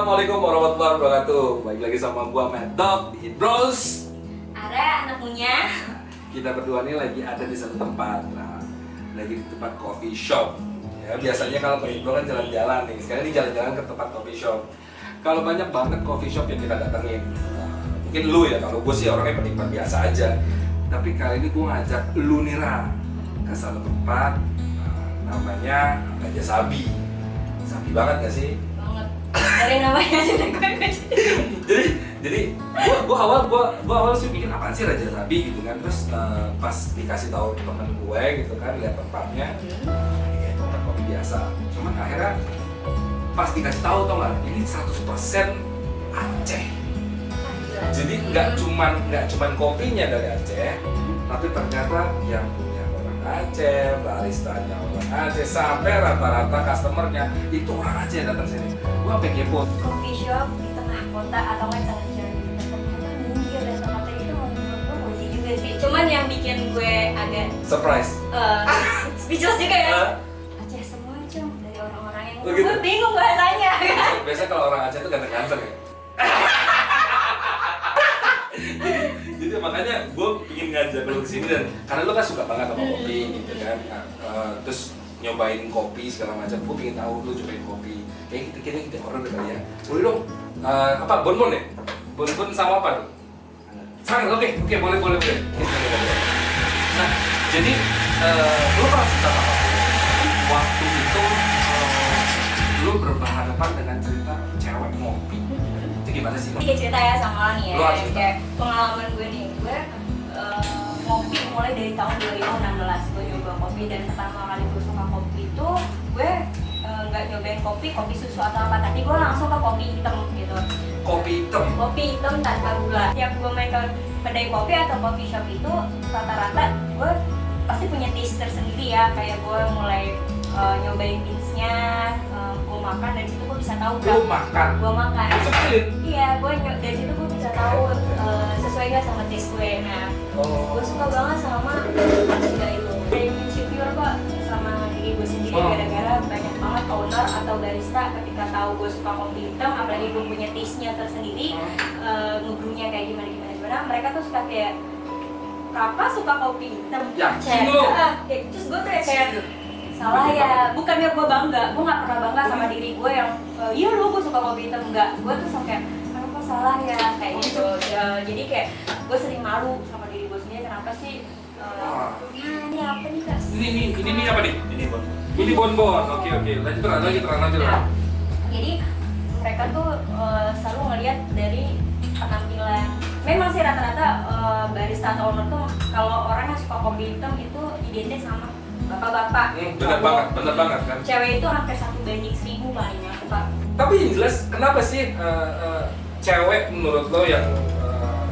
Assalamualaikum warahmatullahi wabarakatuh. Balik lagi sama gua Mad Dog di Bros. Ada anaknya. Kita berdua nih lagi ada di satu tempat. Nah, lagi di tempat coffee shop. Ya, biasanya kalau ke Bro kan jalan-jalan nih. Sekarang ini jalan-jalan ke tempat coffee shop. Kalau banyak banget coffee shop yang kita datengin. Nah, mungkin lu ya, kalau gue sih orangnya penikmat biasa aja. Tapi kali ini gue ngajak lu nih Ra, ke satu tempat namanya Raja Sabi. Sabi banget gak sih? Banget. Dari namanya aja udah gue. jadi gua awal sih pikir apaan sih Raja Sabi gitu kan. Terus pas dikasih tahu temen gue gitu kan, lihat tempatnya ya tempat kopi biasa. Cuman akhirnya pas dikasih tahu tau nggak, ini 100% Aceh. Jadi nggak cuman kopinya dari Aceh, tapi ternyata yang punya orang Aceh, baristanya orang Aceh, sampai rata-rata customernya itu orang Aceh datang sini. Gua sampai kepo. Coffee shop di tengah kota atau nggak tengah jalan gitu. Ternyata minggir dan tempatnya itu menurut gue musik juga sih. Cuman yang bikin gue agak Surprise. speechless juga ya. Aceh semua cum dari orang-orang yang Oh, gitu? gue bingung bahasanya. Biasa kalau orang Aceh itu ganteng-ganteng ya. jadi makanya gue pingin ngajak lo kesini dan karena lo kan suka banget sama kopi gitu kan. Nah, terus nyobain kopi segala macam, gue pingin tahu lo cobain kopi. Kayak kita orang udah kali ya. Boleh dong. Apa bonbon ya? Bonbon sama apa tuh? Sangat oke, boleh. Nah, jadi lo pernah cerita apa? Waktu itu lo berhadapan dengan cerita cewek ngopi. Itu gimana sih? Ini kayak cerita ya sama lo nih ya. Lo harus cerita. Kayak pengalaman gue nih, gue ngopi mulai dari tahun 2016. Gue nyoba kopi dan pertama kali gue suka kopi itu gue nggak nyobain kopi susu atau apa, tapi gue langsung ke kopi hitam gitu. Kopi hitam Tanpa gula. Tiap gue main ke kedai kopi atau coffee shop itu rata-rata gue pasti punya taste tersendiri ya. Kayak gue mulai nyobain beansnya, gue makan dari situ gue bisa tahu. Gue makan. Sekelin. Iya, dari situ gue bisa tahu sesuai gak sama taste gue. Nah, gue suka banget sama juga itu. Kayak insecure kok sama diri gue sendiri gara-gara banyak banget owner atau barista ketika tahu gue suka kopi hitam, apalagi gue punya taste-nya tersendiri, ngebrewnya kayak gimana, mereka tuh suka kayak kakak suka kopi hitam. Terus gue tuh kayak salah ya, bukannya gue bangga, gue gak pernah bangga sama diri gue yang iya lu gue suka kopi hitam, enggak, gue tuh sampai kenapa salah ya, kayak gitu. Jadi kayak gue sering malu sama diri gue sendiri, kenapa sih ini apa nih kak? Ini apa nih? Ini bonbon. Oke. Lanjut. Nah, jadi mereka tuh selalu ngelihat dari penampilan. Memang sih rata-rata barista atau owner tuh kalau orang yang suka kopi hitam itu identik sama bapak-bapak. Bener banget kan. Cewek itu hampir 1:1000 paling yang suka. Tapi yang jelas kenapa sih cewek menurut lo yang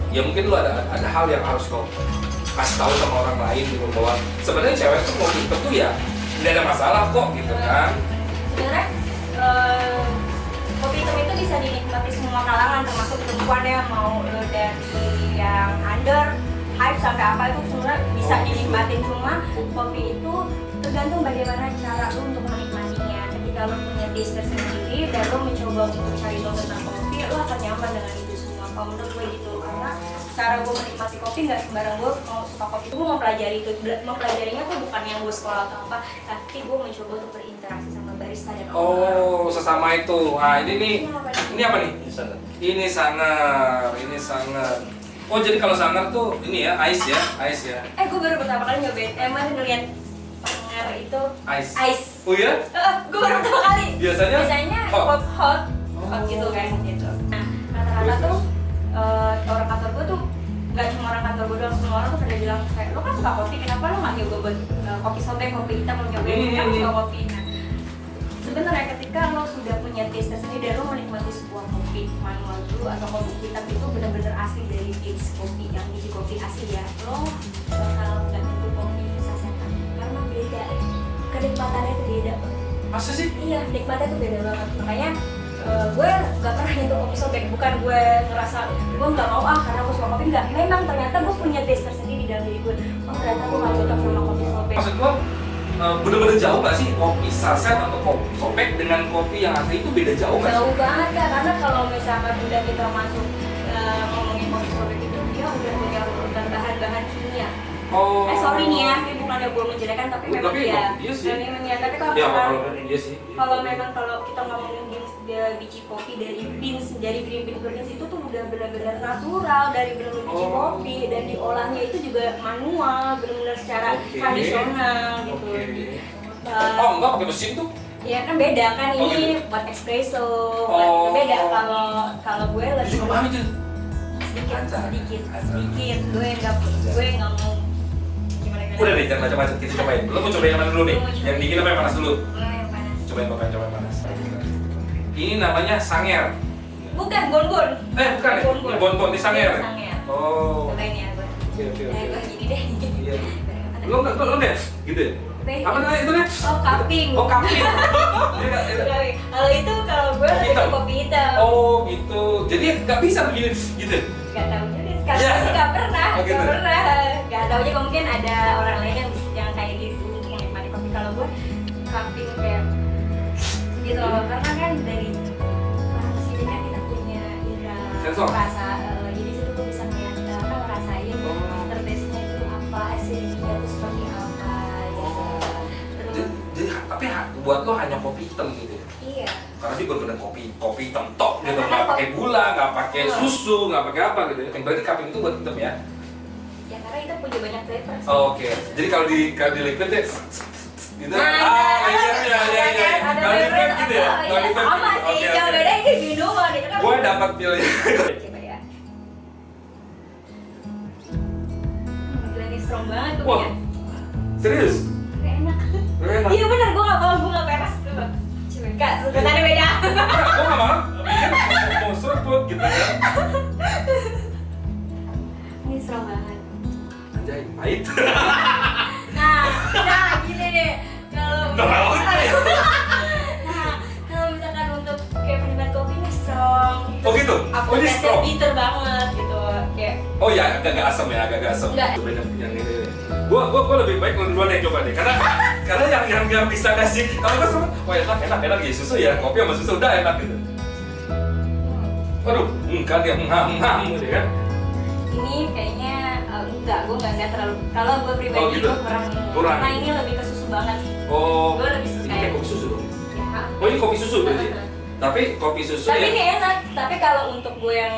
ya mungkin lo ada hal yang harus lo kasih tahu sama orang lain gitu bahwa sebenarnya cewek tuh mau hitam tuh ya nggak ada masalah kok gitu kan. Sebenarnya kopi hitam itu bisa dinikmati semua kalangan, termasuk perempuan ya, mau lo dari yang under hype sampai apa itu sebenarnya bisa dinikmatin. Cuma kopi itu tergantung bagaimana cara lo untuk menikmatinya. Ketika lo punya taste tersendiri dan lo mencoba untuk cari tahu tentang kopi, lo akan nyaman dengan itu semua. Kalau menurut gue gitu, karena cara gue menikmati kopi nggak sembarang gue mau suka kopi. Gue mempelajarinya tuh bukan yang gue sekolah atau apa, tapi gue mencoba untuk berinteraksi sama barista dan owner. Sesama itu. Nah ini apa nih? Ini sangar. Oh jadi kalau sangar tuh ini ya ice ya. Gue baru pertama kali nyobain. Emang ngeliat sangar itu ice. Oh ya? Gue baru pertama kali. Biasanya hot gitu kan gitu. Nah rata-rata tuh orang kantor gue tuh nggak cuma orang kantor gue doang, semua orang tuh pada bilang kayak lo kan suka kopi, kenapa lo nggak nyoba buat kopi sobek, kopi hitam, lo nyobain kan suka kopi. Nah sebenarnya ketika lo sudah punya taste sendiri dan lo menikmati sebuah kopi manual brew atau kopi hitam itu benar-benar asli dari biji kopi yang biji kopi asli ya, lo bakal nggak nyentuh kopi sasetan karena beda, kenikmatannya itu beda. Masa sih? Iya, nikmatnya tuh beda banget. Makanya gue gak pernah nyentuh kopi sobek. Bukan gue ngerasa gue gak mau karena gue suka kopi, enggak. Memang ternyata gue punya taste tersendiri dalam diri gue. Oh ternyata gue gak cocok sama kopi sobek. Maksud gue bener-bener jauh nggak sih kopi saset atau kopi sobek dengan kopi yang asli itu beda jauh nggak sih? Jauh banget Kak, karena kalau misalkan udah kita masuk ngomongin kopi sobek itu dia udah punya urutan bahan-bahan kimia. Oh. Sorry nih ya, ini bukannya gue menjelekan tapi memang iya sih. Memang ya, tapi kalau Ya, misalkan iya sih. kalau memang kalau kita ngomongin beans, biji kopi dari beans, dari green beans itu tuh udah benar-benar natural dari benar-benar biji kopi, dan diolahnya itu juga manual, benar-benar secara tradisional gitu. Oh enggak pakai mesin tuh? Ya kan beda kan, Oh, ini gitu. buat espresso, Oh. beda kalau gue lebih Juga paham itu? sedikit gue nggak mau gimana. Udah deh, jangan macam-macam, kita cobain. Lo mau cobain yang mana dulu nih? Yang dingin apa yang panas dulu? Yang panas. Cobain yang panas. Ini namanya sanger. Bukan bonbon. Bukan ya? Ini bonbon di sanger. Iya, sanger. Oh. Cobain ya gue. Oke. Gue gini deh. Iya. Lo deh, gitu ya? Apa namanya itu deh? Oh, cupping. Oh, kaping. Iya. Kalau itu kalau gue lebih ke kopi hitam. Oh, gitu. Jadi nggak bisa begini, gitu. Gak tahu juga. Sekarang sih gak pernah. Oh, gitu. Gak pernah. Gak tahu aja mungkin ada orang lain yang kayak gitu untuk menikmati kopi. Kalau gue cupping kayak gitu. Karena kan dari sini kan kita punya indera Sensor. rasa. Jadi situ gue bisa ngerasain aftertaste-nya itu apa, acidity-nya itu seperti apa gitu. Terus Jadi tapi buat lo hanya kopi hitam gitu ya? iya. Karena dia bener-bener kopi hitam tok gitu, Karena nggak kan pakai gula, nggak pakai susu, nggak pakai apa gitu ya. Yang berarti cupping itu buat hitam ya? Ya karena kita punya banyak flavor sih. Oh, oke. Jadi kalau di liquid ya gitu. Nah, Iya. ada Kalau di flavor vape gitu ya? Kalau di vape sama gitu. sih, Oke, yang oke. beda ini minuman itu kan. Gue dapat pilih. Coba ya. Gila ini strong banget tuh Wah. ya. Serius? Enak. Enak. Iya benar, gue nggak peres tuh. Coba kak, sebenarnya beda. Gue nggak mau. Mau seruput gitu kan? Ini strong banget. Anjay, pahit. Nah, gini deh. Kalau kalau misalkan untuk kayak penikmat kopi ini strong. Oh gitu? Oh ini strong? Bitter banget gitu. Kayak Oh ya, agak asam ya, agak asam. Enggak. Banyak yang ini. Gua lebih baik lu duluan yang coba deh, karena yang bisa kasih. Kalau gua sama, wah enak ya susu ya, kopi sama susu udah enak gitu. Waduh, kan dia mengham gitu kan. ini kayaknya enggak, gue nggak terlalu. Kalau gue pribadi Oh, gitu? gue kurang. Karena ini lebih ke susu banget. Oh, Gue lebih suka ini kayak yang kopi susu dong. ya. Oh ini kopi susu berarti. Tapi kopi susu Tapi ya. ini enak. Tapi kalau untuk gue yang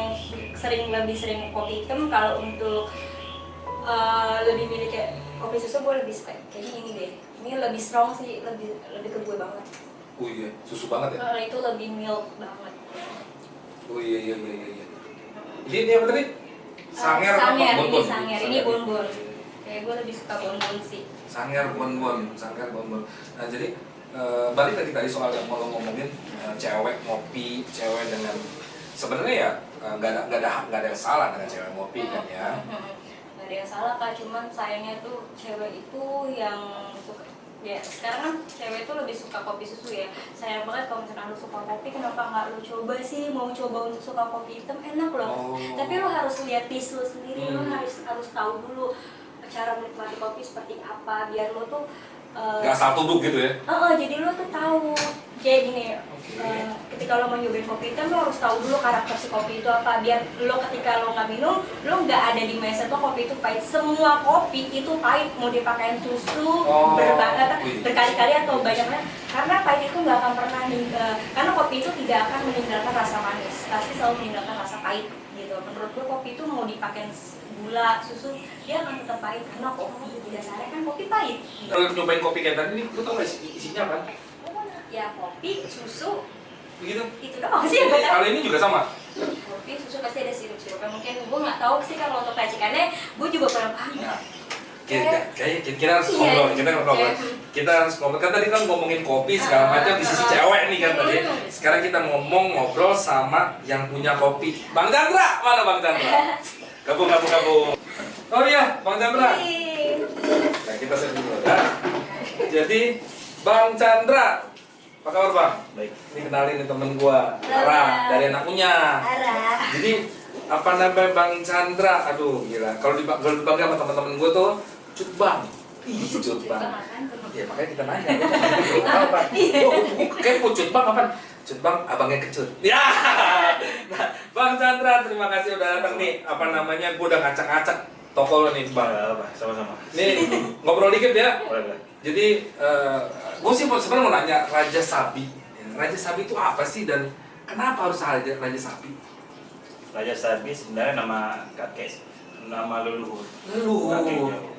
lebih sering kopi hitam, kalau untuk lebih milih kayak kopi susu, gue lebih suka kayaknya ini deh. Ini lebih strong sih, lebih ke gue banget. Oh iya, susu banget ya. Kalau itu lebih milk banget. Oh iya. Ini apa tadi? Sanger apa Sanger, bonbon? ini sanger, ini bonbon. Kayak gue lebih suka bonbon sih. Sanger bonbon. Nah jadi balik lagi tadi soal yang mau lo ngomongin cewek ngopi, cewek dengan sebenarnya ya nggak ada yang salah dengan cewek ngopi kan ya. Nggak ada yang salah kak, cuman sayangnya tuh cewek itu yang suka. Ya sekarang kan cewek itu lebih suka kopi susu ya. Sayang banget kalau misalkan lu suka kopi, kenapa nggak lu coba sih, mau coba untuk suka kopi hitam, enak loh. Tapi lu harus lihat taste lu sendiri, lu harus tahu dulu cara menikmati kopi seperti apa, biar lu tuh Nggak asal tubruk gitu ya. jadi lu tuh tahu kayak gini. Ketika lo mau nyobain kopi hitam, lo harus tahu dulu karakter si kopi itu apa, biar lo ketika lo nggak minum, lo nggak ada di mindset lo kopi itu pahit. Semua kopi itu pahit, mau dipakein susu berkali-kali atau banyaknya, karena pahit itu nggak akan pernah karena kopi itu tidak akan meninggalkan rasa manis, pasti selalu meninggalkan rasa pahit gitu. Menurut gue kopi itu mau dipakein gula, susu, dia akan tetap pahit karena kopi dasarnya kan kopi pahit. Kalau nyobain kopi kayak tadi, lo tau nggak isinya apa? Ya kopi, susu, Begitu. itu doang sih. Kalau ini juga sama. Kopi, susu pasti ada sirup-sirupnya. Mungkin gue nggak tahu sih kalau untuk racikannya, gue juga kurang paham. Nah, kita harus ngobrol, kita harus ngobrol. Kan tadi kan ngomongin kopi segala macam di sisi cewek nih kan tadi. Sekarang kita ngobrol sama yang punya kopi. Bang Chandra, mana Bang Chandra? Gabung. Oh iya, Bang Chandra. Nah, kita set dulu ya. Jadi Bang Chandra, apa kabar Bang? Baik. Ini kenalin nih temen gua, Ara, dari anak punya. Jadi apa namanya Bang Chandra? Aduh gila. Kalau dipanggil sama teman-teman gua tuh Cut Bang. Ih, cut bang. banget kan tuh. Ya makanya kita nanya. Apa? Kayak pucut bang apa? Cut bang, abangnya kecut. Ya. Nah, Bang Chandra, terima kasih udah datang nih. Apa namanya? Gue udah ngacak-ngacak toko lo nih bang. Sama-sama. Nih ngobrol dikit ya. Boleh. Jadi gue sih sebenarnya mau nanya Raja Sabi. Raja Sabi itu apa sih dan kenapa harus Raja Sabi? Raja Sabi sebenarnya nama kakek, nama leluhur. Leluhur. Kakeknya gitu.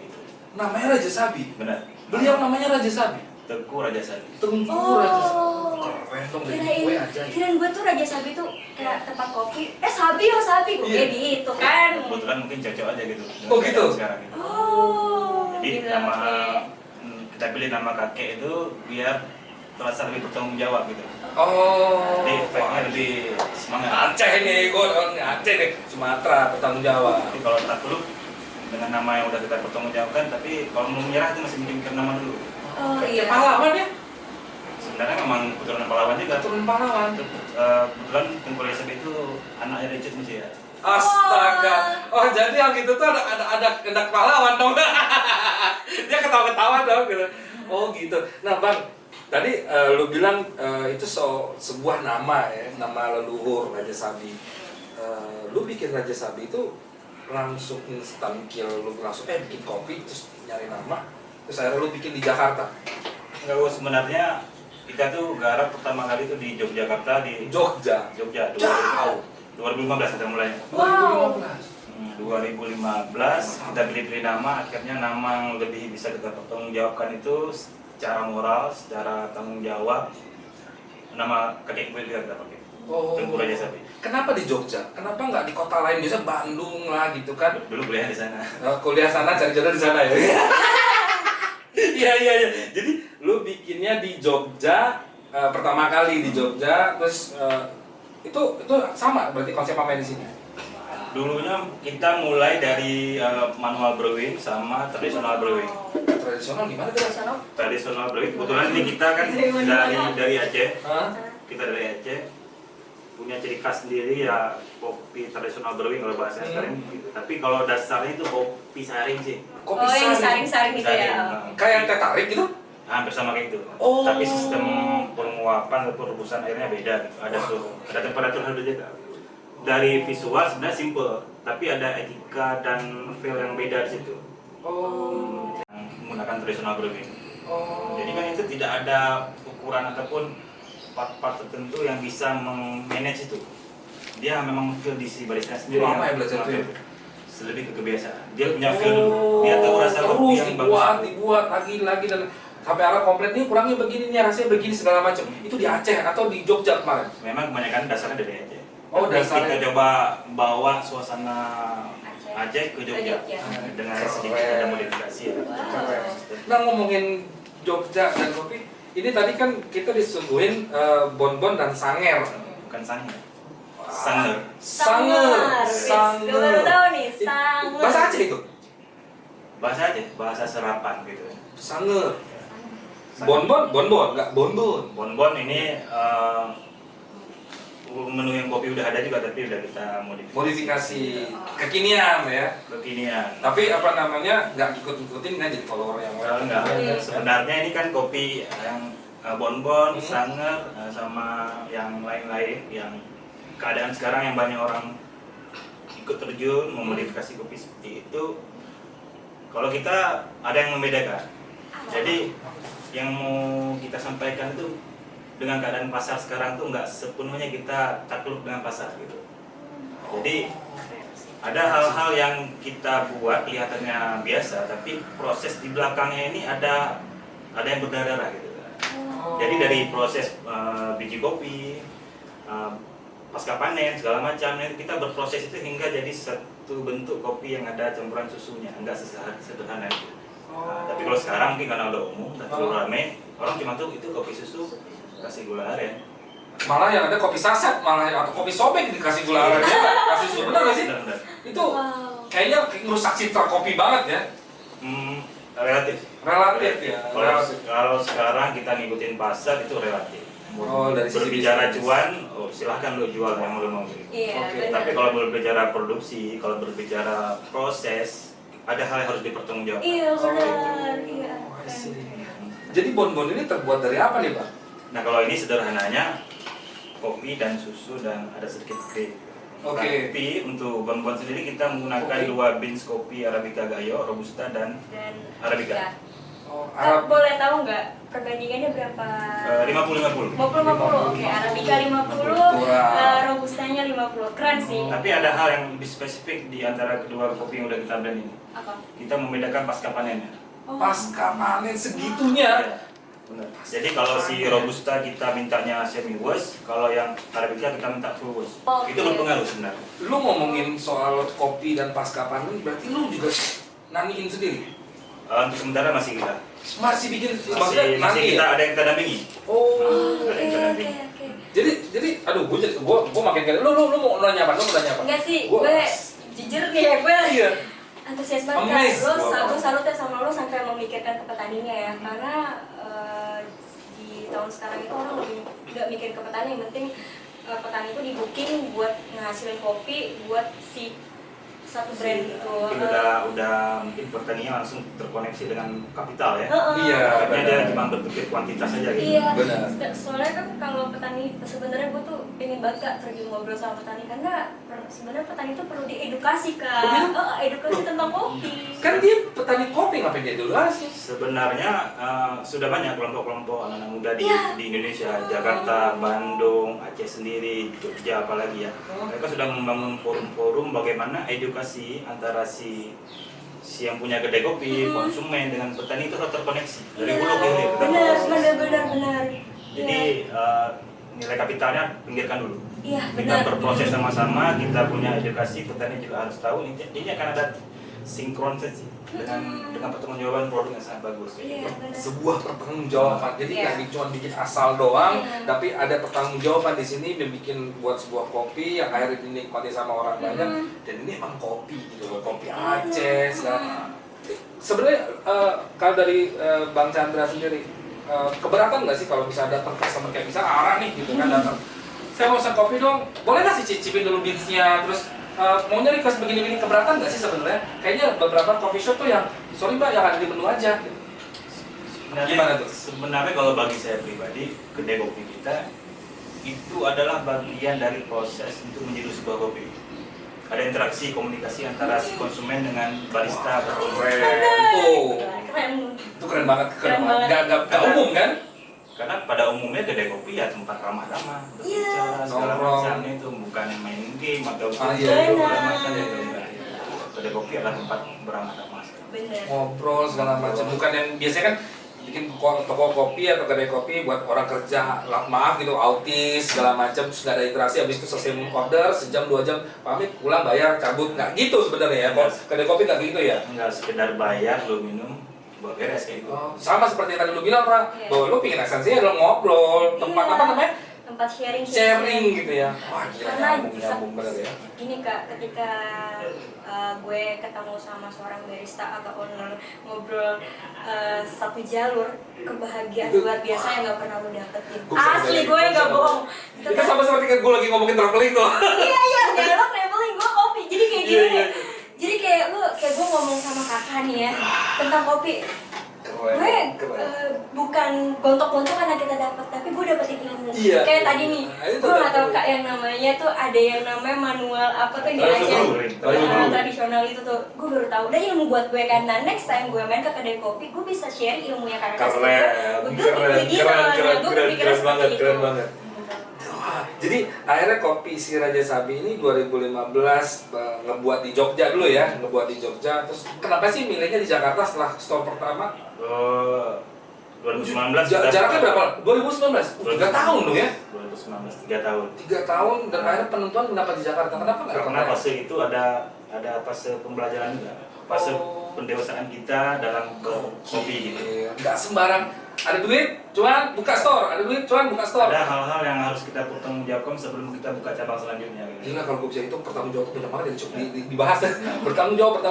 Namanya Raja Sabi. Benar. Beliau namanya Raja Sabi. Tengku Raja Sabi. Tengku Oh. Raja Sabi. Keren dong dari gue aja. Kirain gue tuh Raja Sabi tuh kayak tempat kopi. Sabi gue Iya. kayak gitu kan. Kebetulan mungkin cocok aja gitu. Oh, gitu? Sekarang gitu. Oh. Jadi gitu, nama oke. kita pilih nama kakek itu biar terasa lebih bertanggung jawab gitu. Oh. Jadi efeknya lebih semangat. Aceh nih, gue Aceh nih, Sumatera bertanggung jawab. Tapi kalau takluk dengan nama yang udah kita pertanggungjawabkan, tapi kalau mau menyerah itu masih mikir nama dulu. Oh iya. Pahlawan ya? Sebenarnya memang keturunan pahlawan juga. Turun pahlawan. Kebetulan Tengku Raja Sabi itu anaknya Richard Musi ya. Astaga. Oh jadi yang gitu tuh ada pahlawan dong. Dia ketawa-ketawa dong gitu. Oh gitu. Nah bang, tadi lu bilang itu sebuah nama ya, nama leluhur Raja Sabi. Lu bikin Raja Sabi itu langsung instan kill, lu langsung bikin kopi terus nyari nama, terus akhirnya lu bikin di Jakarta. Enggak, Bos, sebenarnya kita tuh garap pertama kali itu di Yogyakarta di Jogja. 2015 kita mulainya. Wow. 2015 kita pilih-pilih nama, akhirnya nama yang lebih bisa kita pertanggungjawabkan itu secara moral, secara tanggung jawab. Nama kakek gue juga kita pakai. Oh. Tengku Raja Sabi. Kenapa di Jogja? Kenapa nggak di kota lain? Biasa Bandung lah gitu kan? Dulu kuliah di sana. Kuliah sana, cari jodoh di sana ya? Iya. Jadi lu bikinnya di Jogja, pertama kali di Jogja, terus itu sama berarti konsep apa di sini? Dulunya kita mulai dari manual brewing sama traditional brewing. Tradisional gimana tuh? Traditional brewing, kebetulan ini kita kan dari Aceh. Hah? Kita dari Aceh punya ciri khas sendiri ya, kopi tradisional brewing kalau bahasa sekarang gitu. Tapi kalau dasarnya itu kopi saring sih. Kopi Oh yang saring. saring-saring gitu ya. Kayak teh tarik gitu? Hampir sama kayak gitu. Oh. Tapi sistem penguapan atau perebusan airnya beda gitu. Ada suhu, ada temperatur harus juga. Dari visual sebenarnya simple, tapi ada etika dan feel yang beda di situ. Oh. Yang menggunakan traditional brewing. Oh. Jadi kan itu tidak ada ukuran ataupun part-part tertentu yang bisa memanage itu. Dia memang feel di si barista sendiri. Lama ya belajar itu ya? Lebih ke kebiasaan. Dia punya feel dulu. Dia tahu rasa kopi terus yang bagus. dibuat lagi dan sampai arah komplit nih kurangnya begini nih rasanya begini segala macam. Itu di Aceh atau di Jogja kemarin? Memang kebanyakan dasarnya dari Aceh. Oh, Tapi dasarnya. kita coba bawa suasana Aceh ke Jogja dengan sedikit ada modifikasi. Keren. Nah ngomongin Jogja dan kopi, ini tadi kan kita disuguhin bonbon dan sanger. Bukan sanger. Sanger. Gue baru tahu nih, sanger. Bahasa Aceh itu? Bahasa Aceh, bahasa serapan gitu. Sanger. Bonbon, nggak bonbon. Bonbon ini menu yang kopi udah ada juga, tapi udah kita Modifikasi kekinian ya. kekinian. Tapi apa namanya nggak ikut-ikutin kan jadi follower yang lain. Enggak. Sebenarnya ini kan kopi yang bonbon, Hmm. sanger, sama yang lain-lain yang keadaan sekarang yang banyak orang ikut terjun memodifikasi kopi seperti itu. Kalau kita ada yang membedakan. Jadi yang mau kita sampaikan itu dengan keadaan pasar sekarang tuh nggak sepenuhnya kita takluk dengan pasar gitu. Jadi ada hal-hal yang kita buat kelihatannya biasa, tapi proses di belakangnya ini ada yang berdarah gitu. Jadi dari proses biji kopi, pasca panen segala macam, kita berproses itu hingga jadi satu bentuk kopi yang ada campuran susunya, enggak sederhana itu. Tapi kalau sekarang mungkin karena udah umum dan terlalu rame, orang cuma tuh itu kopi susu kasih gula aren. Malah yang ada kopi saset, malah atau kopi sobek dikasih gula aren ya, kasih susu, benar nggak sih? Benar. Itu kayaknya ngerusak citra kopi banget ya. Relatif. Relatif ya. Kalau sekarang kita ngikutin pasar itu relatif. Oh, dari sisi Berbicara bisnis. cuan, silahkan lo jual yang lo mau. Iya, Oke. benar. Tapi kalau berbicara produksi, kalau berbicara proses, ada hal yang harus dipertanggungjawabkan. Iya benar, iya. Oh, I see. Jadi bonbon ini terbuat dari apa nih, Pak? Nah kalau ini sederhananya kopi dan susu dan ada sedikit krim. Oke. Tapi untuk bonbon sendiri kita menggunakan Oke. 2 beans kopi Arabica Gayo, Robusta dan Arabica. Oh, Kak, boleh tahu nggak perbandingannya berapa? 50-50. 50-50, oke. Arabica 50, Robustanya 50. Keren sih. Tapi ada hal yang lebih spesifik di antara kedua kopi yang udah kita blend ini. Apa? Kita membedakan pasca panennya. Oh. pasca panen segitunya. Ya, benar. Jadi kalau si Robusta kita mintanya semi wash, kalau yang Arabica kita minta full wash. Oke. Itu berpengaruh sebenarnya. Lu ngomongin soal kopi dan pasca panen, berarti lu juga naniin sendiri? Untuk sementara masih kita. Masih bikin, maksudnya Masih nanti kita ya? ada yang kita dampingi. Oh. Oke. Jadi, aduh, gue makin kali. Lu mau nanya apa? Lu mau nanya apa? Enggak sih, Gua- gue jujur nih ya, gue Iya. antusias banget kan. Amazed. Lo Wow. gue salutnya sama lo sampai memikirkan ke petaninya ya, karena di tahun sekarang itu orang lebih nggak mikir ke petani, yang penting petani itu di booking buat ngehasilin kopi buat si satu brand gitu. Mungkin udah mungkin pertaniannya langsung terkoneksi dengan kapital ya. Iya, Makanya dia benar. cuma berpikir kuantitas saja gitu. Iya, Benar. soalnya kan kalau petani, sebenarnya gue tuh pengen banget Kak terjun ngobrol sama petani, karena sebenarnya petani itu perlu diedukasi Kak. Oh, iya? Edukasi tentang kopi. Kan dia petani kopi, ngapain dia dulu sih? Sebenarnya sudah banyak kelompok-kelompok anak-anak muda Iya. di Indonesia, Jakarta, Bandung, Aceh sendiri, Jogja apalagi ya. Mereka sudah membangun forum-forum bagaimana edukasi antara si yang punya kedai kopi, konsumen dengan petani itu harus terkoneksi dari hulu ke hilir. Benar. Jadi nilai kapitalnya pinggirkan dulu. Iya, Kita benar. berproses sama-sama, kita punya edukasi, petani juga harus tahu. Ini akan ada sinkronisasi dengan pertanggungjawaban produk yang sangat bagus. Iya, benar. Sebuah pertanggungjawaban. Jadi Iya. nggak cuma bikin asal doang, Iya. tapi ada pertanggungjawaban di sini bikin buat sebuah kopi yang akhirnya dinikmati sama orang banyak. Dan ini emang kopi gitu loh, kopi Aceh segala. Sebenarnya kalau dari Bang Chandra sendiri, keberatan nggak sih kalau bisa datang customer kayak bisa Ara nih gitu kan datang, saya mau pesan kopi dong, boleh nggak sih cicipin dulu beansnya, terus maunya request begini-begini, keberatan nggak sih sebenarnya? Kayaknya beberapa coffee shop tuh yang sorry mbak yang ada di menu aja. Gitu. Gimana tuh? Sebenarnya kalau bagi saya pribadi, kedai kopi kita itu adalah bagian dari proses untuk menjadi sebuah kopi. Ada interaksi komunikasi antara si konsumen dengan barista atau Keren tuh. Keren. Itu keren banget, Keren banget. Gak umum kan? karena pada umumnya kedai kopi ya tempat ramah-ramah, berbicara segala Nongkrong. macam itu bukan main game atau Iya. segala macam itu. Kedai kopi adalah tempat beramah-ramah. Bener. Ngobrol segala macam, bukan yang biasanya kan bikin toko kopi atau kedai kopi buat orang kerja, maaf gitu, autis segala macam, terus nggak ada interaksi, habis itu selesai order sejam 2 jam pamit pulang bayar cabut, nggak gitu sebenarnya ya. Kalau kedai kopi nggak gitu ya. Enggak sekedar bayar lo minum buat beres kayak gitu. Sama seperti yang tadi lu bilang, Ra, Iya. bahwa lu pingin esensinya adalah ngobrol, tempat Iya. apa namanya? Tempat Sharing gitu ya. Wah gila, Karena nyambung bener ya. Gini Kak, ketika gue ketemu sama seorang barista atau owner ngobrol satu jalur, kebahagiaan Itu- luar biasa yang gak pernah lu dapetin. Gua bisa Asli bayangin, gue gua gak bisa bohong. Itu Itu kan- sama seperti kan gue lagi ngomongin traveling tuh. Iya, dialog traveling gue kopi. Jadi kayak Iya, gini. iya. Jadi kayak gue ngomong sama kakak nih ya tentang kopi. Gue bukan gontok-gontok karena kita dapat, tapi gue dapetin ilmu. Iya. Kayak tadi nih, Nah, itu gue nggak tahu betul. Kak yang namanya tuh ada yang namanya manual apa tuh di Tradisional. Aceh. Tradisional itu tuh, gue baru tahu. Dan ilmu buat gue kan. Nah next time gue main ke kedai kopi, gue bisa share ilmunya karena Keren, keren banget. Wah, jadi akhirnya kopi si Raja Sabi ini 2015 ngebuat di Jogja dulu ya, ngebuat di Jogja. Terus kenapa sih milihnya di Jakarta setelah store pertama? 2019 Jaraknya berapa? 2019? 3 tahun dong ya? 2019 3 tahun. 3 tahun dan akhirnya penentuan kenapa di Jakarta? Kenapa nggak Karena Jakarta? fase itu ada fase pembelajaran juga, fase pendewasaan kita dalam berkopi gitu. Iya, nggak sembarang. Ada duit, cuan buka store. Ada duit, cuan buka store. Ada hal-hal yang harus kita pertanggungjawabkan sebelum kita buka cabang selanjutnya. Gitu. Gila kalau gue bisa itu pertanggung jawab banyak banget dibahas ya. Bertanggung jawab.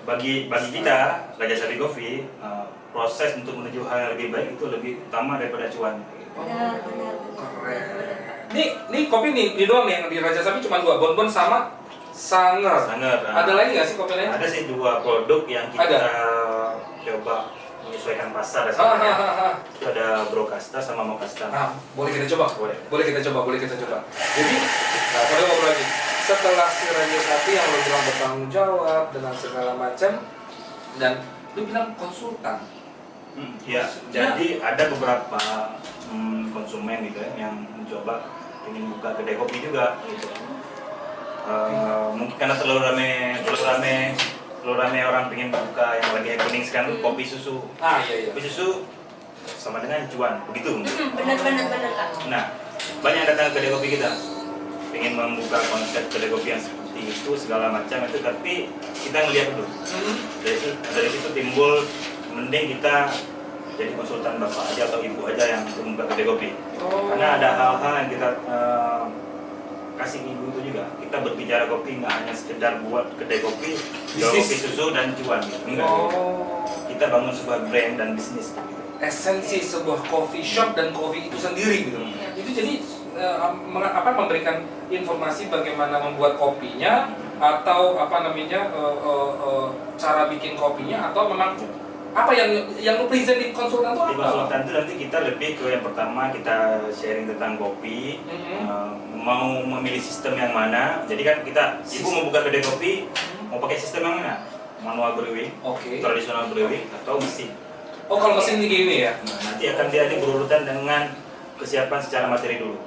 Bagi kita Raja Sabi Coffee, proses untuk menuju hal yang lebih baik itu lebih utama daripada cuan. Keren. Nih kopi nih doang nih yang di Raja Sabi cuma 2, bonbon sama Sanger. Sanger. Ada lagi nggak sih kopi lain? Ada sih 2 produk yang kita coba menyesuaikan pasar sebenarnya. Itu ada Brocasta sama Mocasta. Boleh kita coba? Boleh kita coba. Jadi, nah, kalau ngobrol lagi. Setelah si Radio Sapi yang lo bilang bertanggung jawab dengan segala macam, dan lo bilang konsultan. Ya, jadi ada beberapa konsumen gitu ya yang mencoba ingin buka kedai kopi juga. Gitu. Mungkin karena terlalu rame orang pengen buka yang lagi happening sekarang kopi susu. Iya. Kopi susu sama dengan cuan, begitu. Benar Kak. Nah, banyak yang datang ke kedai kopi kita, pengen membuka konsep kedai kopi yang seperti itu segala macam itu, tapi kita ngelihat dulu. Dari situ timbul mending kita jadi konsultan bapak aja atau ibu aja yang membuka kedai kopi. Karena ada hal-hal yang kita kasih ibu itu juga. Kita berbicara kopi nggak hanya sekedar buat kedai kopi, jual kopi susu dan cuan gitu. Enggak. Kita bangun sebuah brand dan bisnis gitu. Esensi sebuah coffee shop dan kopi itu sendiri gitu. Itu jadi memberikan informasi bagaimana membuat kopinya atau cara bikin kopinya, atau memang apa yang lu present di konsultan itu apa? Di konsultan itu nanti kita lebih ke yang pertama kita sharing tentang kopi, mau memilih sistem yang mana. Jadi kan ibu mau buka kedai kopi, mau pakai sistem yang mana? Manual brewing, tradisional brewing, atau mesin. Kalau mesin gini ya? Nah, nanti akan dia berurutan dengan kesiapan secara materi dulu.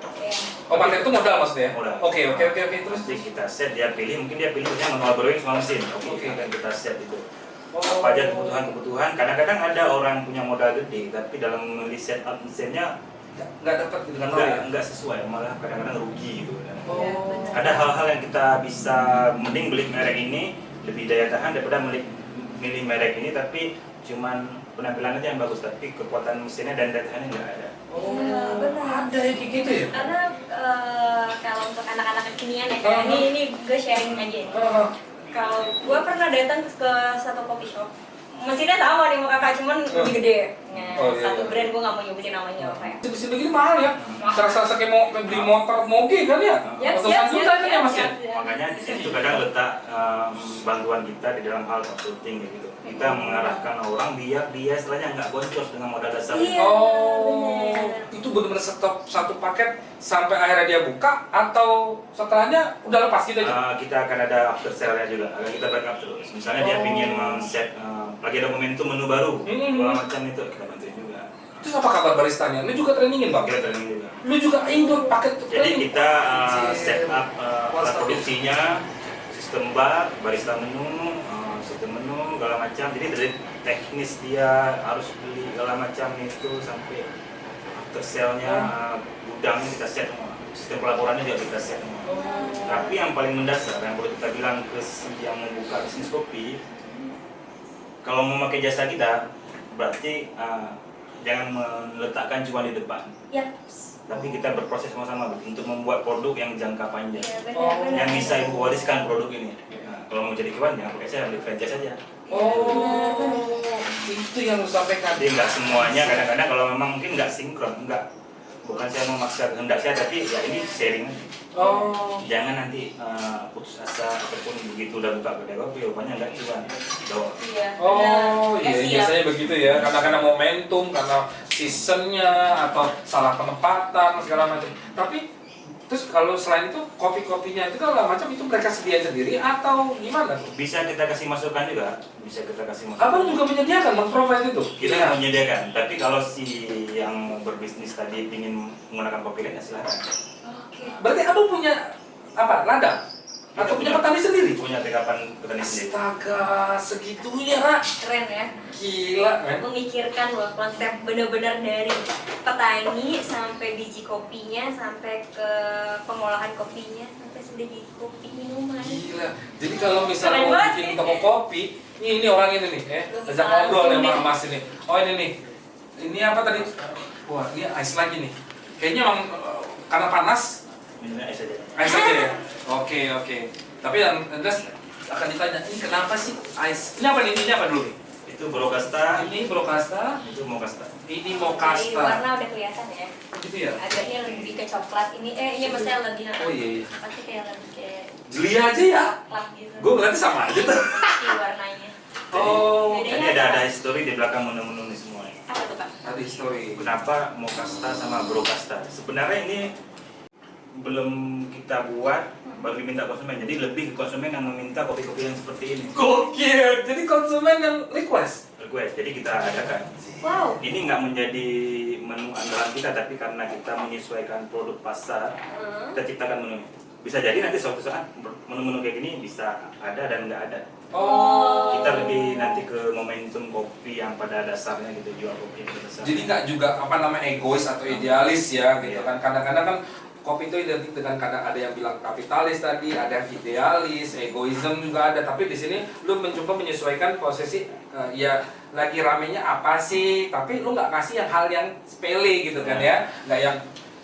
Materi itu modal maksudnya? Modal. Oke. Terus Jadi kita set, dia pilih, mungkin dia pilihnya manual brewing sama mesin. Oke. Akan kita set itu. Apa aja kebutuhan. Kadang-kadang ada orang punya modal gede, tapi dalam memilih setup mesinnya nggak dapat gitu kan? Nggak sesuai, malah kadang-kadang rugi gitu. Ada hal-hal yang kita bisa mending beli merek ini lebih daya tahan daripada milih merek ini tapi cuman penampilannya aja yang bagus, tapi kekuatan mesinnya dan daya tahannya nggak ada. Benar. Ada yang kayak gitu ya? Karena kalau untuk anak-anak kekinian ya, ini gue sharing aja nih. Kalau gue pernah datang ke satu coffee shop, mesinnya sama nih sama kakak, cuman lebih gede. Satu brand gue nggak mau nyebutin namanya apa ya. Mesin begini mahal ya? Serasa kayak mau beli motor moge kan ya? Siap. Ya Mas ya? Makanya di situ kadang letak bantuan kita di dalam hal consulting gitu. Kita mengarahkan orang biar dia istilahnya nggak boncos dengan modal dasar. Itu benar-benar satu paket sampai akhirnya dia buka, atau setelahnya udah lepas gitu aja? Kita akan ada after sale-nya juga, akan kita backup terus. Misalnya dia ingin men-set lagi ada momentum menu baru, segala macam itu kita bantuin juga. Terus apa kabar baristanya? Lu juga trainingin Bang? Kita training juga. Lu juga ikut paket Jadi training? kita set up alat produksinya, sistem bar, barista menu, sistem menu, segala macam. Jadi dari teknis dia harus beli segala macam itu sampai after sale-nya, gudangnya kita set semua. Sistem pelaporannya juga kita set semua. Tapi yang paling mendasar yang boleh kita bilang ke si yang membuka bisnis kopi, kalau mau pakai jasa kita, berarti jangan meletakkan cuma di depan. Tapi kita berproses sama-sama untuk membuat produk yang jangka panjang, yang bisa ibu wariskan produk ini. Nah, kalau mau jadi cuan jangan pakai saya, ambil franchise saja. Itu yang lu sampaikan. Jadi nggak semuanya, kadang-kadang kalau memang mungkin nggak sinkron, bukan saya memaksa kehendak saya, tapi ya ini sharing aja. Jangan nanti putus asa ataupun begitu udah buka kedai kopi rupanya nggak cuan. Biasanya begitu ya. Karena momentum, karena seasonnya, atau salah penempatan segala macam. Tapi terus kalau selain itu kopi-kopinya itu segala macam itu mereka sediain sendiri atau gimana tuh? Bisa kita kasih masukan juga, bisa kita kasih masukan. Abang juga menyediakan, meng-provide itu? Kita menyediakan, tapi kalau si yang berbisnis tadi ingin menggunakan kopi lain ya silahkan. Berarti abang punya apa? Ladang? Atau punya petani sendiri? Punya tekapan petani sendiri. Astaga, segitunya Ra. Keren ya. Gila, men. Memikirkan loh konsep benar-benar dari petani sampai biji kopinya, sampai ke pengolahan kopinya, sampai sudah jadi kopi minuman. Gila. Jadi kalau misalnya mau bikin toko kopi, ini orang ini nih, ajak ngobrol nih sama Mas ini. Oh ini nih. Ini apa tadi? Wah, ini ice lagi nih. Kayaknya emang karena panas. Minumnya es aja. Ice aja ya? Oke. Tapi yang jelas akan ditanya, ini kenapa sih ice? Ini apa nih? Ini apa dulu? Itu Brocasta. Ini Brocasta. Itu Mocasta. Ini Ini Mocasta. warna udah kelihatan ya. Gitu ya? Agaknya lebih ke coklat ini. Ini maksudnya lebih. Oh iya. Pasti kayak lebih kayak Jeli aja ya. Lah gitu. Gue berarti sama aja tuh. Pasti warnanya. Oh, Bedanya Jadi ada apa? history di belakang menu-menu ini semua. Apa tuh Pak? ada history. Kenapa Mokasta sama Brokasta? Sebenarnya ini belum kita buat, baru diminta konsumen. Jadi lebih ke konsumen yang meminta kopi-kopi yang seperti ini. Gokil. Jadi konsumen yang request. Request. Jadi kita adakan. Wow. Ini nggak menjadi menu andalan kita, tapi karena kita menyesuaikan produk pasar, kita ciptakan menu. Bisa jadi nanti suatu saat menu-menu kayak gini bisa ada dan nggak ada. Oh. Kita lebih nanti ke momentum kopi yang pada dasarnya gitu, jual kopi yang pada dasarnya. Jadi nggak juga apa namanya egois atau idealis ya gitu kan. Kadang-kadang kan kopi itu identik dengan kadang ada yang bilang kapitalis tadi, ada yang idealis, egoisme juga ada. Tapi di sini lu mencoba menyesuaikan posisi ya lagi ramenya apa sih, tapi lu nggak kasih yang hal yang sepele gitu kan ya, nggak yang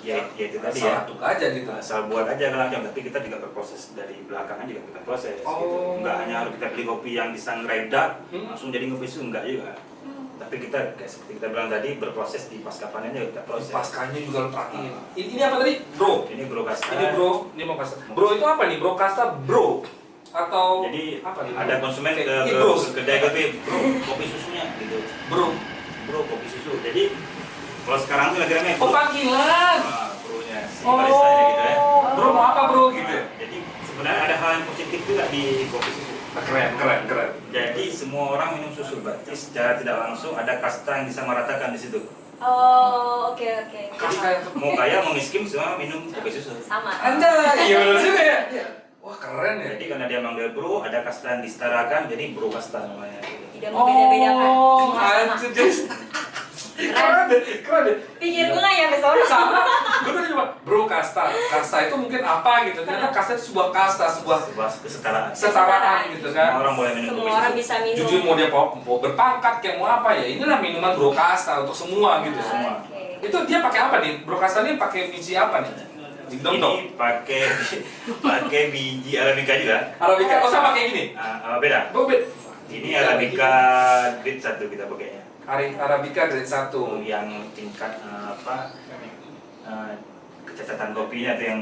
ya itu tadi ya. satu aja gitu. Asal buat aja keranjang, tapi kita juga berproses dari belakangan juga kita proses. Oh. Gitu. Nggak hanya harus kita beli kopi yang disangrai dark, langsung jadi kopi susu, enggak juga. Tapi kita kayak seperti kita bilang tadi berproses di pasca panennya kita proses. Paskanya juga lu perhatiin. Ini apa tadi? Bro. Ini Brokasta. Ini bro, ini mau kasta. Bro itu apa nih? Bro kasta bro atau Jadi apa nih? ada konsumen ke bro. kedai kopi, bro kopi susunya gitu. Bro. Bro kopi susu. Jadi kalau sekarang tuh lagi rame. Oh panggilan. Bronya, si baristanya gitu ya. Bro mau apa bro gitu? Jadi sebenarnya ada hal yang positif juga di kopi susu. Keren. Jadi semua orang minum susu, berarti secara tidak langsung ada kasta yang disamaratakan di situ. Oh, oke. Jadi mau kaya mau miskin semua minum kopi susu. Sama. Anda, iya benar juga ya. Wah keren ya. Jadi karena dia manggil bro, ada kasta yang disetarakan, jadi bro kasta namanya. Tidak membeda-bedakan. Semua sama. anjir, jadi keren deh. Pikir gue nggak nyampe sono. Sama. Gue tadi coba bro kasta. Kasta itu mungkin apa gitu? Ternyata kasta itu sebuah kasta, sebuah Sebuah kesetaraan. kesetaraan gitu Semua kan. orang boleh minum Semua kopi orang susu. bisa minum. Jujur mau dia mau berpangkat kayak mau apa ya, inilah minuman bro kasta untuk semua gitu semua. Oke. Itu dia pakai apa nih? Bro kasta ini pakai biji apa nih? Dong. Ini pakai biji arabica juga. Arabica. Oh sama kayak gini. Beda. Bobet. Ini arabica grade 1 kita pakainya. Arabica grade 1. Yang tingkat kecacatan kopinya itu yang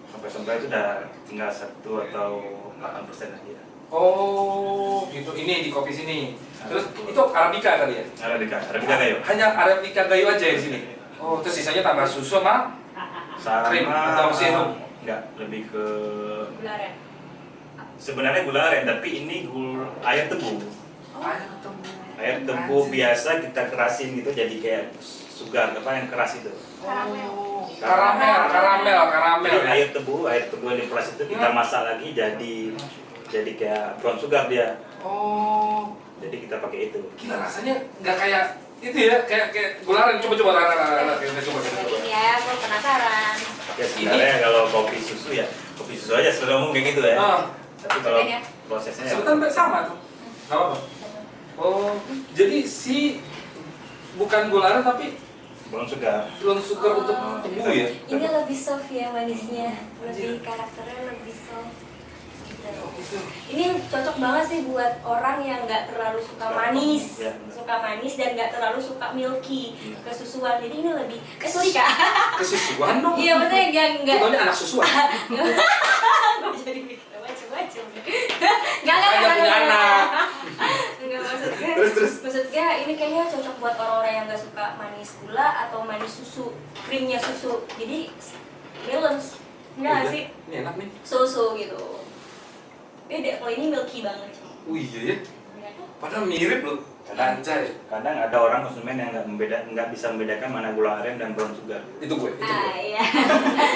sampai itu udah tinggal 1 atau 8% aja. Oh, gitu. Ini di kopi sini. Terus itu Arabica tadi ya? Arabica kayu. Hanya Arabica gayo aja di sini. Oh, terus sisanya tambah susu sama krim atau sirup? Enggak, lebih ke Gularen. sebenarnya gula aren, tapi ini air tebu. Air tebu biasa kita kerasin gitu jadi kayak sugar apa yang keras itu. Oh, karamel. Jadi air tebu yang diperas itu kita masak lagi jadi kayak brown sugar dia. Oh, Jadi kita pakai itu. gila rasanya nggak kayak itu ya, kayak gularen. Coba kita coba. Ini ya, gue penasaran. Ya sebenarnya kalau kopi susu aja selalu ngomong kayak gitu ya. Tapi kalau Cobain ya. prosesnya Sebetulnya sama tuh. Nggak apa-apa. Oh, jadi bukan gularen tapi brown sugar. belum sugar untuk tebu ya? Ini lebih soft ya manisnya, lebih karakternya lebih soft. Gitu. Ini cocok banget sih buat orang yang nggak terlalu suka manis, Ya, suka manis dan nggak terlalu suka milky, kesusuan. Jadi ini lebih, sorry kak. Kesusuan dong. Iya maksudnya nggak. Contohnya anak susuan. Gue jadi mikir macam-macam. Nggak punya anak. Nggak maksudnya. Terus. Maksudnya ini kayaknya cocok buat orang-orang yang nggak suka manis gula atau manis susu, krimnya susu. Jadi balance. Enggak sih? Ini enak nih. Susu gitu. Beda, kalau ini milky banget. Oh iya ya. Padahal mirip loh. Anjay. Kadang ada orang konsumen yang nggak bisa membedakan mana gula aren dan brown sugar. Itu gue. Iya.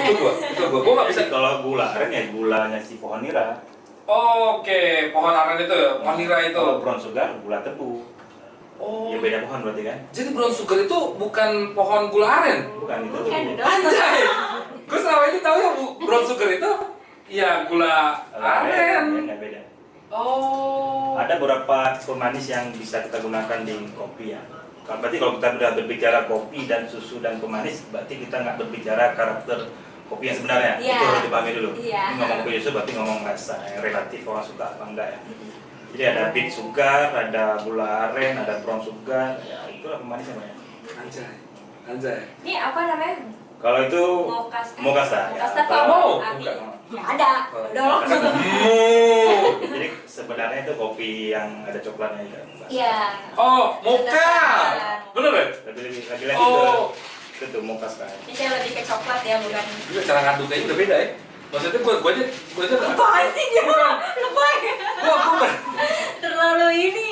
Itu gue. Gue nggak bisa. Jadi kalau gula aren ya gulanya si pohon nira. Oke, pohon aren itu, pohon nira itu. Kalau brown sugar gula tebu. Oh. Ya beda pohon berarti kan? Jadi brown sugar itu bukan pohon gula aren. Bukan itu Bukan tebu. dong. Anjay. Gue selama ini tahu ya brown sugar itu ya gula aren. Ya, beda. Oh. Ada beberapa pemanis yang bisa kita gunakan di kopi ya. Berarti kalau kita sudah berbicara kopi dan susu dan pemanis, berarti kita nggak berbicara karakter kopi yang sebenarnya. Iya. Itu harus dipahami dulu. Iya. Ini ngomong kopi susu berarti ngomong rasa yang relatif orang suka apa enggak ya. Jadi ada beet sugar, ada gula aren, ada brown sugar, ya itulah pemanisnya banyak. Anjay. Ini apa namanya? Kalau itu Mokasta. Mokasta. Mokasta Kalau apa? Abi. nggak ada. Dong. Jadi sebenarnya itu kopi yang ada coklatnya itu. Iya. Oh, mocha. Bener ya? Lebih lagi itu tuh mocha sekarang. Ini lebih ke coklat ya, bukan. Juga cara ngaduknya udah beda ya. Maksudnya gua aja Apaan sih dia? Lebay. gua Terlalu ini.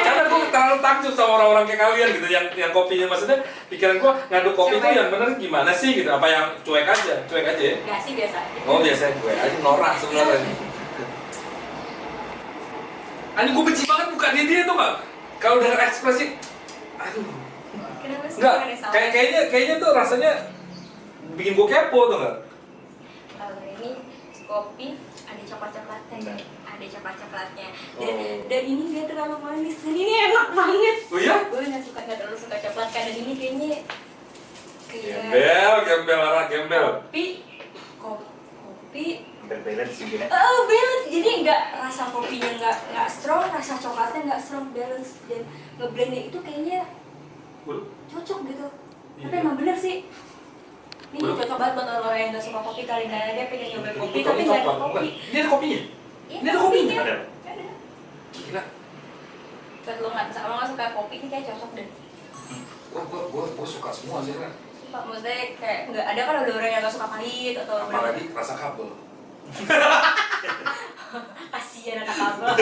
karena gua terlalu takjub sama orang-orang kayak kalian gitu yang kopinya, maksudnya pikiran gua ngaduk kopi itu yang bener gimana sih gitu, apa yang cuek aja ya? Nggak sih, biasa aja. Oh biasa gue aja norak sebenarnya. Anjing gue benci banget muka dia tuh nggak? Kalau dengan ekspresi, aduh. Kenapa sih? Enggak, Ada salah? kayaknya tuh rasanya bikin gue kepo tuh nggak? Kalau ini kopi ada coklat-coklatnya, Nah. ada coklat-coklatnya. Oh. Dan ini nggak terlalu manis. Dan ini enak banget. Oh iya? Gue nggak terlalu suka coklat kan. Dan ini kayaknya kayak Gembel. kopi Balance sih ya. balance, jadi nggak rasa kopinya nggak strong, rasa coklatnya nggak strong, balance, dan ngeblendnya itu kayaknya cocok gitu. Tapi Iya. emang bener sih, ini Belum. cocok banget buat orang yang nggak suka kopi kali, karena dia pengen nyobain kopi tapi Kopi nggak ada coklat, kopi. bukan? Ini ada kopinya? Iya, Ini ada kopinya? Ada. Ada. Gila. Buat lo nggak suka kopi ini kayak cocok deh. Gue suka semua sih kan. Suka, maksudnya kayak nggak ada kan, ada orang yang nggak suka pahit atau Apalagi rasa kabel. kasihan anak abang.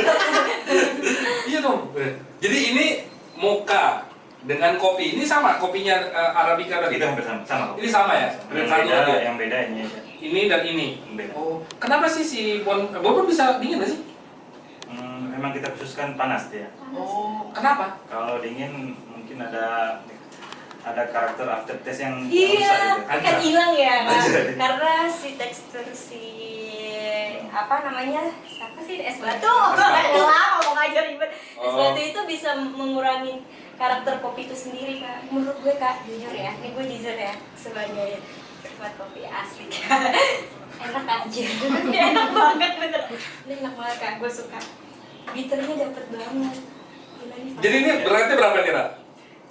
Iya dong. Jadi ini mocha dengan kopi ini sama kopinya Arabica tadi. Itu hampir sama. Ini sama ya? Yang Satu beda, lagi ya? yang beda ini aja. Ini dan ini. Beda. Oh, kenapa sih si Bon bisa dingin nggak sih? Memang kita khususkan panas dia. Oh, kenapa? Kalau dingin mungkin ada karakter aftertaste yang Iya, rusak gitu. kan hilang ya, Anjay. karena si tekstur apa namanya, siapa sih, es batu, Es batu. lama mau ngajar ribet. Es Oh. batu itu bisa mengurangi karakter kopi itu sendiri kak. Menurut gue kak, jujur ya, ini gue jujur ya, sebagai penikmat kopi asli. Enak aja, ini enak banget bener. Ini enak banget kak, gue suka. Bitternya dapet banget. Gila, ini Jadi ini berarti berapa nih, Ra?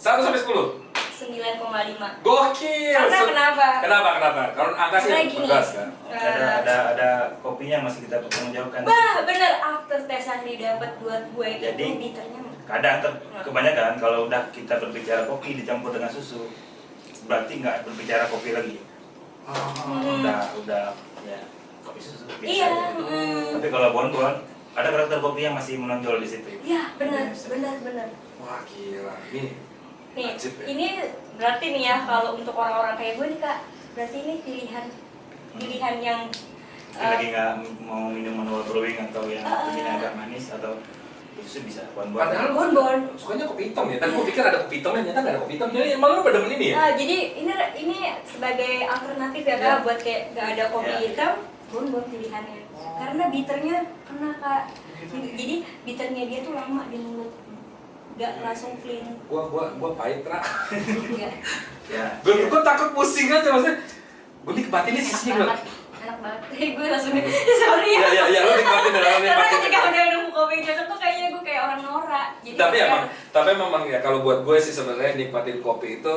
1 sampai 10? 9,5. Gokil! Karena kenapa? Kenapa? Kalau angka sih Karena gini, bebas kan? Ada kopinya masih kita pertanggungjawabkan. bah bener, aftertaste yang didapat buat gue Jadi, itu bitternya Kadang kebanyakan kalau udah kita berbicara kopi dicampur dengan susu, berarti nggak berbicara kopi lagi. Udah ya kopi susu biasa iya, aja. Tapi kalau bon-bon ada karakter kopi yang masih menonjol di situ. iya benar. Wah gila, ini Nih, wajib ya? ini berarti nih ya, kalau untuk orang-orang kayak gue nih kak, berarti ini pilihan yang Mungkin lagi nggak mau minum manual brewing atau yang ingin agak manis atau susu bisa bon-bon. Padahal bon-bon. sukanya kopi hitam ya, tadi gue pikir ada kopi hitamnya, ternyata nggak ada kopi hitam. Jadi emang lu pada demen ini ya? Jadi ini sebagai alternatif ya kak, buat kayak nggak ada kopi Ya. hitam, bon-bon pilihannya. Karena bitternya kena kak, jadi bitternya dia tuh lama di mulut, nggak langsung clean. Gua pahit, Ra. Nggak. Ya. Gue takut pusing aja maksudnya. Gue nikmatin ini sisinya gue. Enak banget. Gue langsung sorry ya. Iya, lu nikmatin ya, lu Karena nikmatin. ketika udah nemu kopi yang cocok tuh kayaknya gue kayak orang norak. Jadi Tapi memang ya kalau buat gue sih sebenarnya nikmatin kopi itu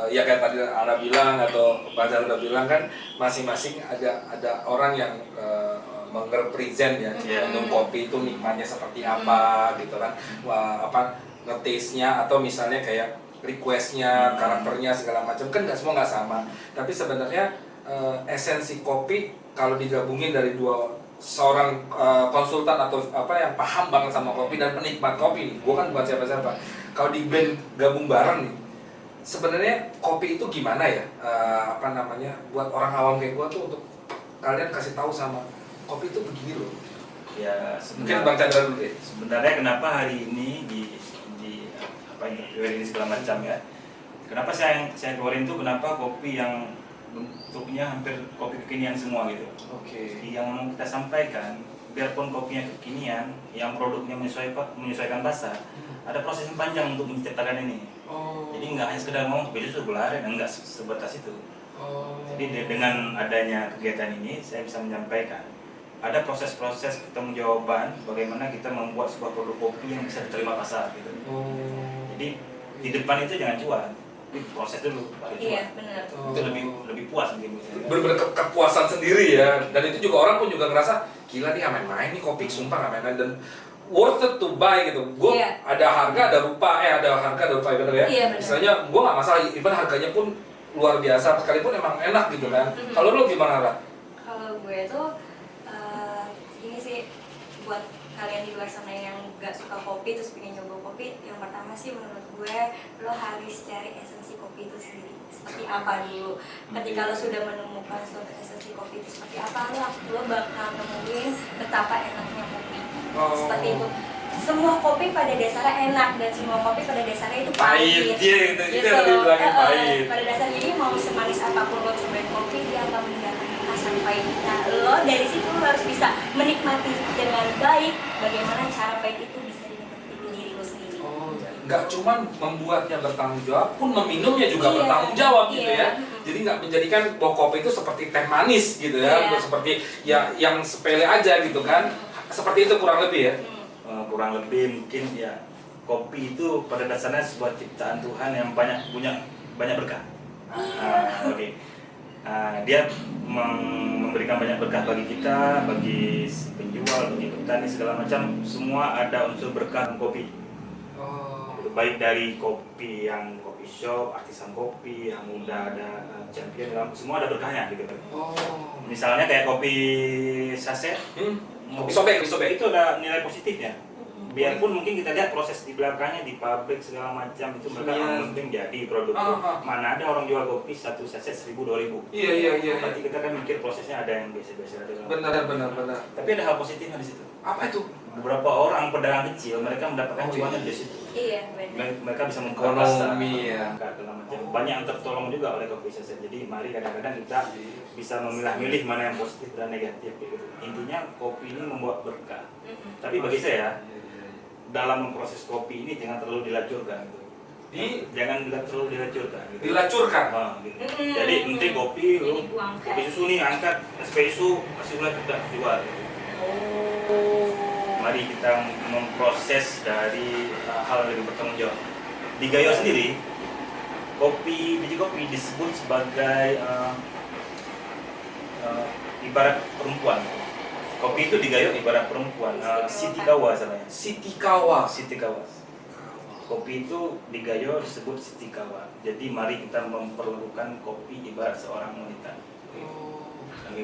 ya kayak tadi Ara bilang atau Bazar udah bilang kan, masing-masing ada orang yang mengrepresent ya minum kopi itu nikmatnya seperti apa gitu kan. Nge-taste-nya atau misalnya kayak request-nya, karakternya segala macam kan nggak sama. Tapi sebenarnya esensi kopi kalau digabungin dari seorang konsultan atau apa yang paham banget sama kopi dan penikmat kopi nih, gue kan bukan siapa-siapa. Kalau di blend gabung bareng nih, sebenarnya kopi itu gimana ya? Buat orang awam kayak gue tuh, untuk kalian kasih tahu sama kopi itu begini loh. Ya, Mungkin Bang Chandra dulu deh. sebenarnya kenapa hari ini di interview ini segala macam ya, kenapa saya keluarin tuh, kenapa kopi yang bentuknya hampir kopi kekinian semua gitu. Oke. Jadi yang mau kita sampaikan, biarpun kopinya kekinian, yang produknya menyesuaikan pasar, ada proses yang panjang untuk menciptakan ini. Oh. Jadi nggak hanya sekedar ngomong kopi itu gula aren, enggak sebatas itu. Oh. Jadi dengan adanya kegiatan ini, saya bisa menyampaikan ada proses-proses pertanggungjawaban bagaimana kita membuat sebuah produk kopi yang bisa diterima pasar gitu. Oh. Jadi di depan itu jangan cuan, proses dulu baru jual. Iya, benar. Itu lebih puas mungkin. Bener-bener kepuasan sendiri ya. Dan itu juga orang pun juga ngerasa gila nih, nggak main-main nih kopi, sumpah nggak main-main, dan worth it to buy gitu. Gue Iya. ada harga ada rupa, ada harga ada rupa, bener ya. Iya, bener. Istilahnya gue nggak masalah, even harganya pun luar biasa, sekalipun emang enak gitu kan. Kalau lo gimana lah? Kalau gue tuh ini sih buat kalian di luar sana yang gak suka kopi terus pengen nyoba kopi, yang pertama sih menurut gue lo harus cari esensi kopi itu sendiri seperti apa dulu. Ketika lo sudah menemukan suatu esensi kopi itu seperti apa, lo bakal nemuin betapa enaknya kopi. Seperti itu. Semua kopi pada dasarnya enak dan semua kopi pada dasarnya itu pahit. Gitu. Itu yang tadi bilangin pahit. Pada dasarnya jadi mau semanis apapun lo cobain kopi, dia akan meninggalkan rasa pahit. Nah, lo dari situ lo harus bisa menikmati dengan baik bagaimana cara pahit itu bisa dinikmati di diri lo sendiri. Nggak cuman membuatnya bertanggung jawab, pun meminumnya juga Iya. bertanggung jawab gitu Iya. ya. Jadi nggak menjadikan bahwa kopi itu seperti teh manis gitu ya, Iya. seperti ya yang sepele aja gitu kan. Seperti itu kurang lebih ya. Kurang lebih mungkin ya, kopi itu pada dasarnya sebuah ciptaan Tuhan yang punya banyak berkah. Oke. Dia memberikan banyak berkah bagi kita, bagi penjual, bagi petani segala macam, semua ada unsur berkah dalam kopi. Baik dari kopi yang kopi shop, artisan kopi, yang udah ada champion, semua ada berkahnya gitu. Misalnya kayak kopi saset, Kopi sobek. itu ada nilai positifnya. Biarpun mungkin kita lihat proses di belakangnya di pabrik segala macam itu mereka yang penting jadi produk. Mana ada orang jual kopi satu saset 1.000-2.000. Iya. Berarti kita kan mikir prosesnya ada yang biasa-biasa ada. Benar. Tapi ada hal positifnya di situ. Apa itu? Beberapa orang pedagang kecil mereka mendapatkan cuannya di situ. Iya, benar. Mereka bisa membuka pasar, Ekonomi, ya. segala macam. Banyak yang tertolong juga oleh kopi saset. Jadi mari kadang-kadang kita bisa memilah-milih mana yang positif dan negatif gitu. Intinya kopi ini membuat berkah. Tapi bagi saya dalam memproses kopi ini jangan terlalu dilacurkan gitu. Jangan terlalu dilacurkan gitu. Dilacurkan. Gitu. Jadi nanti kopi kopi susu nih angkat espresso kasih gula kita jual gitu. Mari kita memproses dari hal yang lebih bertanggung jawab. Di Gayo sendiri, biji kopi disebut sebagai ibarat perempuan. Kopi itu di Gayo ibarat perempuan. Siti Kawa salahnya. Siti Kawa. Kopi itu di Gayo disebut Siti Kawa. Jadi mari kita memperlakukan kopi ibarat seorang wanita.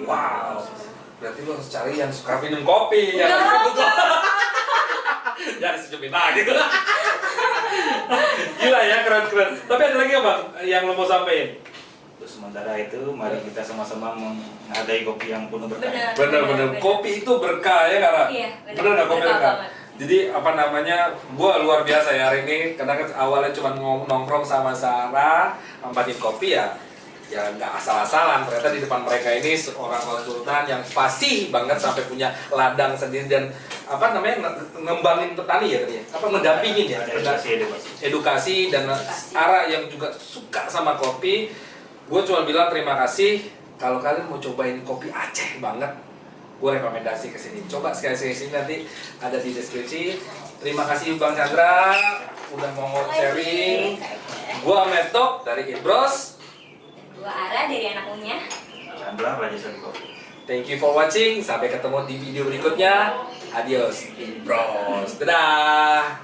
Wow. Berarti lo harus cari yang suka minum kopi ya. Jangan sejepit lagi. Gila ya, keren. Tapi ada lagi apa yang lo mau sampaikan? Untuk sementara itu, mari kita sama-sama menghargai kopi yang penuh berkah. Bener. Kopi itu berkah ya, Kara? Iya, bener nggak kopi berkah? Jadi apa namanya, gua luar biasa ya hari ini. Karena awalnya cuma nongkrong sama Sarah, nempatin kopi ya nggak asal-asalan. Ternyata di depan mereka ini seorang konsultan yang fasih banget sampai punya ladang sendiri dan apa namanya ngembangin petani ya tadi ya, apa mendampingin ya, edukasi dan Sarah yang juga suka sama kopi. Gue cuma bilang terima kasih. Kalau kalian mau cobain kopi Aceh banget, gue rekomendasi ke sini. Coba sekali sini nanti ada di deskripsi. Terima kasih Bang Chandra udah mau sharing. Gue Metok dari Ibros. Gua Ara dari anak Unya. Chandra Raja Sandiko. Thank you for watching. Sampai ketemu di video berikutnya. Adios, Ibros. Dadah.